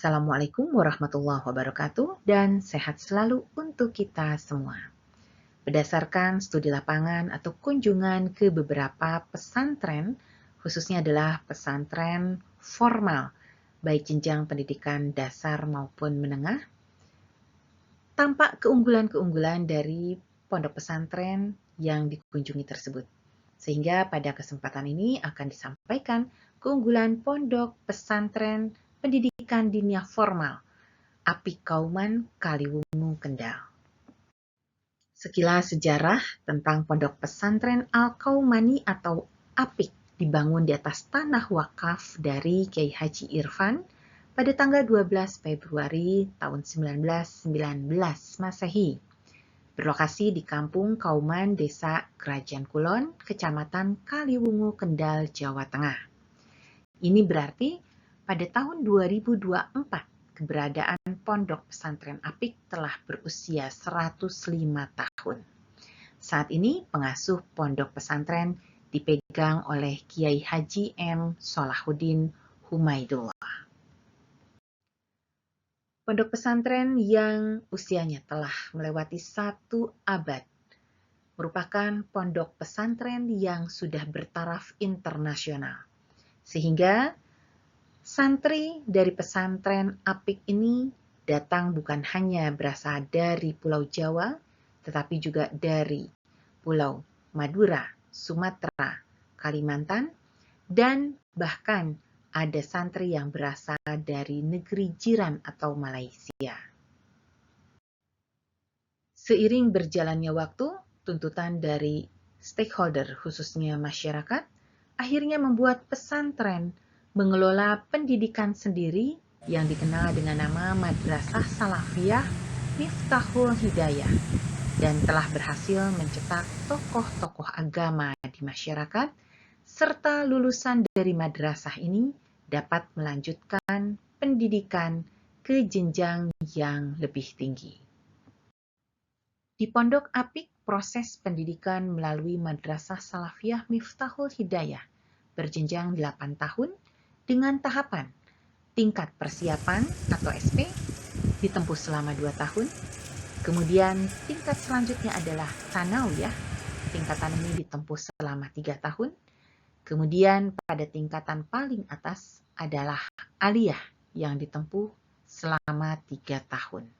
Assalamualaikum warahmatullahi wabarakatuh dan sehat selalu untuk kita semua. Berdasarkan studi lapangan atau kunjungan ke beberapa pesantren, khususnya adalah pesantren formal, baik jenjang pendidikan dasar maupun menengah, tampak keunggulan-keunggulan dari pondok pesantren yang dikunjungi tersebut. Sehingga pada kesempatan ini akan disampaikan keunggulan pondok pesantren pendidikan diniyah formal Apik Kauman Kaliwungu Kendal. Sekilas sejarah tentang pondok pesantren Al-Kaumani atau Apik dibangun di atas tanah wakaf dari Kiai Haji Irfan pada tanggal 12 Februari tahun 1919 Masehi. Berlokasi di Kampung Kauman, Desa Kerajaan Kulon, Kecamatan Kaliwungu, Kendal, Jawa Tengah. Ini berarti pada tahun 2024 keberadaan pondok pesantren Apik telah berusia 105 tahun. Saat ini pengasuh pondok pesantren dipegang oleh Kiai Haji M. Solahuddin Humaidullah. Pondok pesantren yang usianya telah melewati 1 abad merupakan pondok pesantren yang sudah bertaraf internasional. Sehingga santri dari pesantren Apik ini datang bukan hanya berasal dari Pulau Jawa, tetapi juga dari Pulau Madura, Sumatera, Kalimantan, dan bahkan ada santri yang berasal dari negeri jiran atau Malaysia. Seiring berjalannya waktu, tuntutan dari stakeholder khususnya masyarakat akhirnya membuat pesantren mengelola pendidikan sendiri yang dikenal dengan nama Madrasah Salafiyah Miftahul Hidayah dan telah berhasil mencetak tokoh-tokoh agama di masyarakat serta lulusan dari madrasah ini dapat melanjutkan pendidikan ke jenjang yang lebih tinggi. Di Pondok Apik, proses pendidikan melalui Madrasah Salafiyah Miftahul Hidayah berjenjang 8 tahun dengan tahapan tingkat persiapan atau SP ditempuh selama 2 tahun. Kemudian tingkat selanjutnya adalah Tsanawiyah, tingkatan ini ditempuh selama 3 tahun. Kemudian pada tingkatan paling atas adalah Aliyah yang ditempuh selama 3 tahun.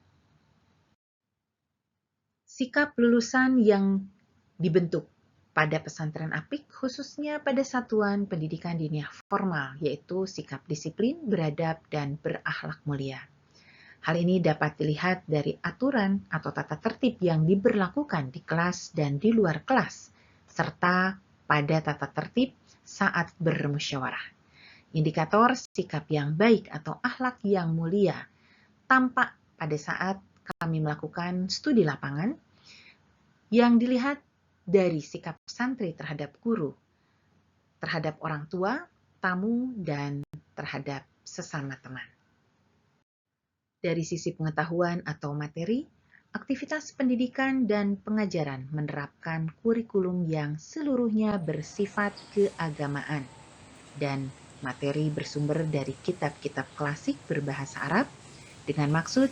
Sikap lulusan yang dibentuk pada pesantren Apik khususnya pada satuan pendidikan diniyah formal, yaitu sikap disiplin, beradab, dan berakhlak mulia. Hal ini dapat dilihat dari aturan atau tata tertib yang diberlakukan di kelas dan di luar kelas, serta pada tata tertib saat bermusyawarah. Indikator sikap yang baik atau akhlak yang mulia tampak pada saat kami melakukan studi lapangan yang dilihat dari sikap santri terhadap guru, terhadap orang tua, tamu, dan terhadap sesama teman. Dari sisi pengetahuan atau materi, aktivitas pendidikan dan pengajaran menerapkan kurikulum yang seluruhnya bersifat keagamaan dan materi bersumber dari kitab-kitab klasik berbahasa Arab dengan maksud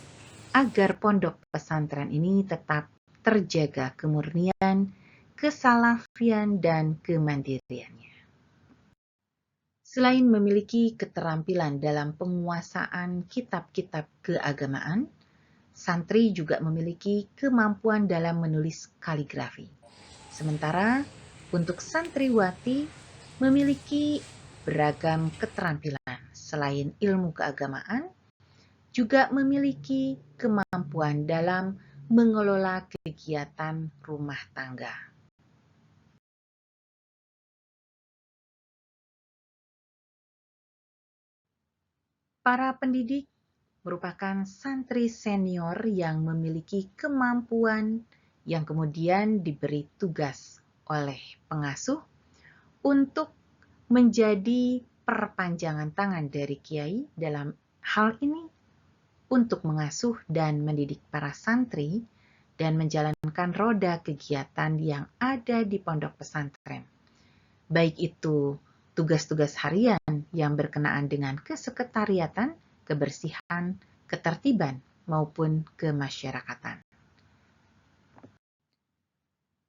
agar pondok pesantren ini tetap terjaga kemurnian, kesalafian, dan kemandiriannya. Selain memiliki keterampilan dalam penguasaan kitab-kitab keagamaan, santri juga memiliki kemampuan dalam menulis kaligrafi. Sementara untuk santriwati memiliki beragam keterampilan selain ilmu keagamaan, juga memiliki kemampuan dalam mengelola kegiatan rumah tangga. Para pendidik merupakan santri senior yang memiliki kemampuan yang kemudian diberi tugas oleh pengasuh untuk menjadi perpanjangan tangan dari kiai dalam hal ini untuk mengasuh dan mendidik para santri dan menjalankan roda kegiatan yang ada di pondok pesantren. Baik itu tugas-tugas harian yang berkenaan dengan kesekretariatan, kebersihan, ketertiban, maupun kemasyarakatan.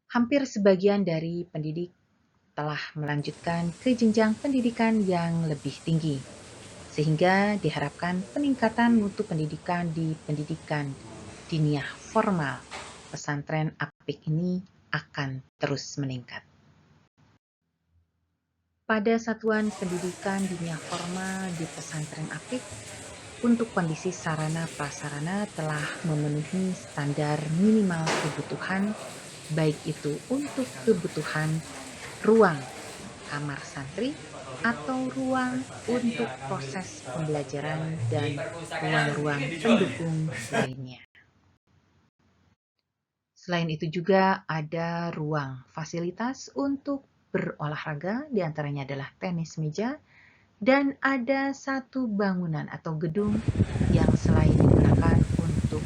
Hampir sebagian dari pendidik telah melanjutkan ke jenjang pendidikan yang lebih tinggi, sehingga diharapkan peningkatan mutu pendidikan di pendidikan diniyah formal pesantren Apik ini akan terus meningkat. Pada satuan pendidikan diniyah formal di pesantren Apik, untuk kondisi sarana prasarana telah memenuhi standar minimal kebutuhan, baik itu untuk kebutuhan ruang kamar santri atau ruang untuk proses pembelajaran dan ruang-ruang pendukung lainnya. Selain itu juga ada ruang fasilitas untuk berolahraga, diantaranya adalah tenis meja, dan ada satu bangunan atau gedung yang selain digunakan untuk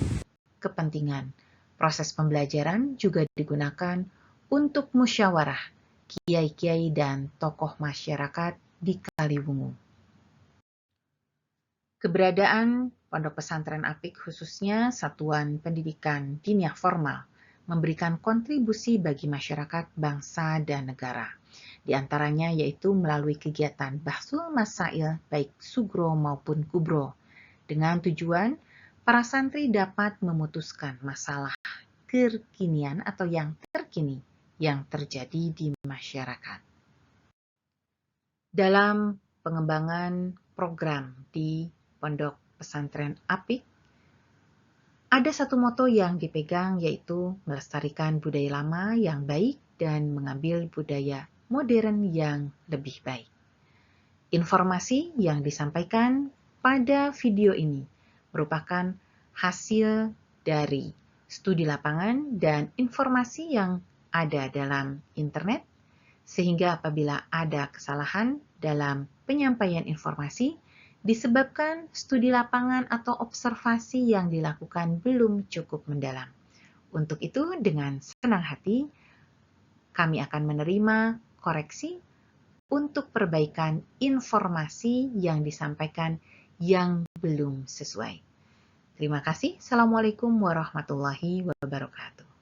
kepentingan proses pembelajaran juga digunakan untuk musyawarah kiai-kiai dan tokoh masyarakat di Kaliwungu. Keberadaan Pondok Pesantren Apik khususnya Satuan Pendidikan Diniyah Formal memberikan kontribusi bagi masyarakat, bangsa, dan negara. Di antaranya yaitu melalui kegiatan Bahsul Masail baik Sugro maupun Kubro, dengan tujuan para santri dapat memutuskan masalah kekinian atau yang terkini yang terjadi di masyarakat. Dalam pengembangan program di Pondok Pesantren Apik, ada satu moto yang dipegang yaitu melestarikan budaya lama yang baik dan mengambil budaya modern yang lebih baik. Informasi yang disampaikan pada video ini merupakan hasil dari studi lapangan dan informasi yang ada dalam internet, sehingga apabila ada kesalahan dalam penyampaian informasi, disebabkan studi lapangan atau observasi yang dilakukan belum cukup mendalam. Untuk itu, dengan senang hati, kami akan menerima koreksi untuk perbaikan informasi yang disampaikan yang belum sesuai. Terima kasih. Assalamualaikum warahmatullahi wabarakatuh.